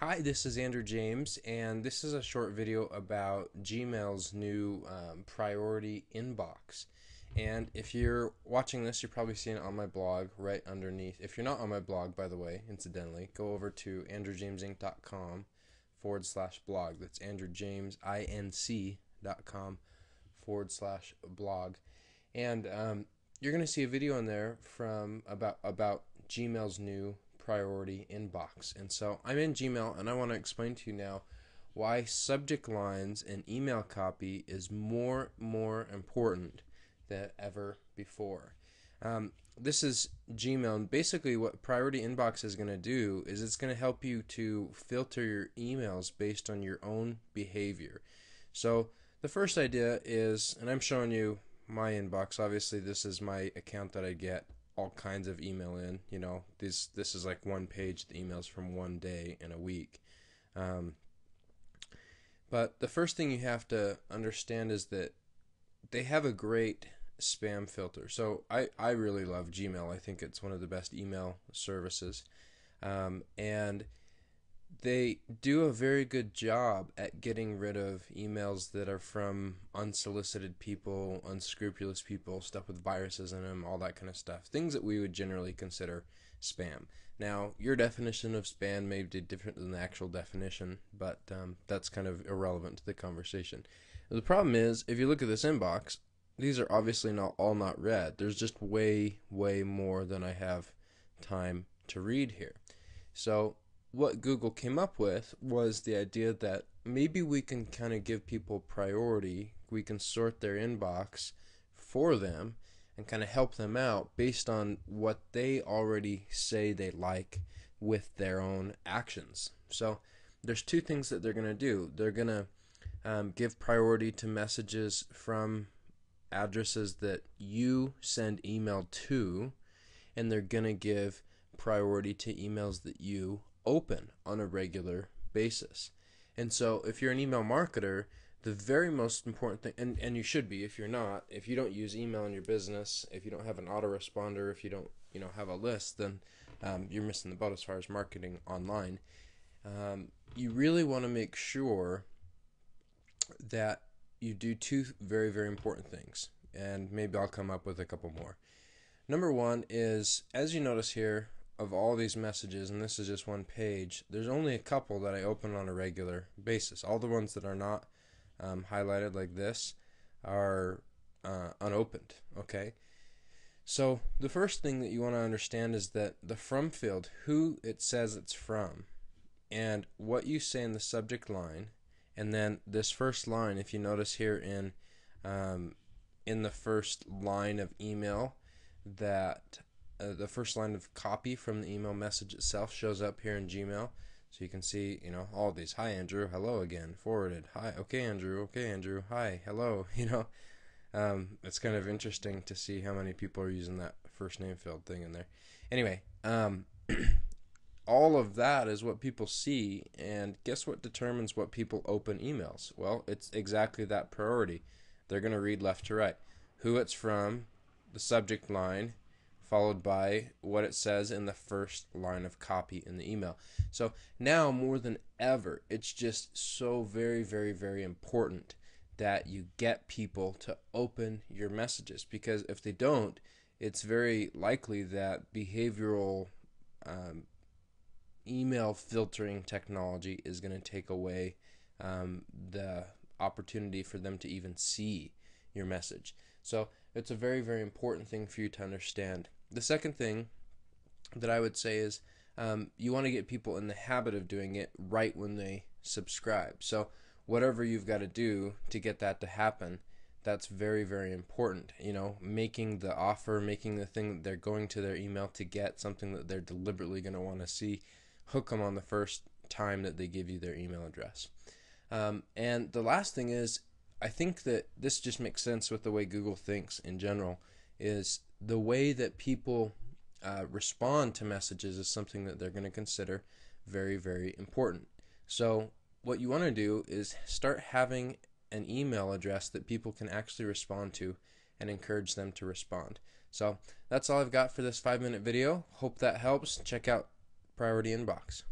Hi, this is Andrew James, and this is a short video about Gmail's new priority inbox. And if you're watching this, you're probably seeing it on my blog right underneath. If you're not on my blog, by the way, incidentally, go over to andrewjamesinc.com/blog. That's andrewjamesinc.com/blog. And you're going to see a video in there from about Gmail's new priority inbox. And so I'm in Gmail, and I want to explain to you now why subject lines and email copy is more important than ever before. This is Gmail, and basically what priority inbox is going to do is it's going to help you to filter your emails based on your own behavior. So the first idea is, and I'm showing you my inbox. Obviously this is my account that I get all kinds of email in. You know, this is like one page, the emails from one day in a week. But the first thing you have to understand is that they have a great spam filter. So I really love Gmail. I think it's one of the best email services. And they do a very good job at getting rid of emails that are from unsolicited people, unscrupulous people, stuff with viruses in them, all that kind of stuff. Things that we would generally consider spam. Now, your definition of spam may be different than the actual definition, but that's kind of irrelevant to the conversation. The problem is, if you look at this inbox, these are obviously not read. There's just way more than I have time to read here. So what Google came up with was the idea that maybe we can kind of give people priority. We can sort their inbox for them and kind of help them out based on what they already say they like with their own actions. So there's two things that they're going to do. They're going to give priority to messages from addresses that you send email to, and they're going to give priority to emails that you open on a regular basis. And so if you're an email marketer, the very most important thing, and you should be if you're not, if you don't use email in your business, if you don't have an autoresponder, if you don't have a list, then you're missing the boat as far as marketing online. You really want to make sure that you do two very important things, and maybe I'll come up with a couple more. Number one is, as you notice here, of all these messages, and this is just one page, there's only a couple that I open on a regular basis. All the ones that are not highlighted like this are unopened. Okay, so the first thing that you want to understand is that the from field, who it says it's from, and what you say in the subject line, and then this first line, if you notice here in the first line of email, that the first line of copy from the email message itself shows up here in Gmail. So you can see, all these. Hi, Andrew. Hello again. Forwarded. Hi. Okay, Andrew. Okay, Andrew. Hi. Hello. It's kind of interesting to see how many people are using that first name field thing in there. Anyway, all of that is what people see, and guess what determines what people open emails? Well, it's exactly that priority. They're going to read left to right. Who it's from, the subject line, followed by what it says in the first line of copy in the email. So now more than ever, it's just so very important that you get people to open your messages, because if they don't, it's very likely that behavioral email filtering technology is going to take away the opportunity for them to even see your message. So it's a very important thing for you to understand. The second thing that I would say is you want to get people in the habit of doing it right when they subscribe. So whatever you've got to do to get that to happen, that's very important. Making the offer, making the thing that they're going to their email to get, something that they're deliberately going to want to see. Hook them on the first time that they give you their email address. And the last thing is, I think that this just makes sense with the way Google thinks in general, is the way that people respond to messages is something that they're going to consider very important. So what you want to do is start having an email address that people can actually respond to and encourage them to respond. So that's all I've got for this 5-minute video. Hope that helps. Check out Priority Inbox.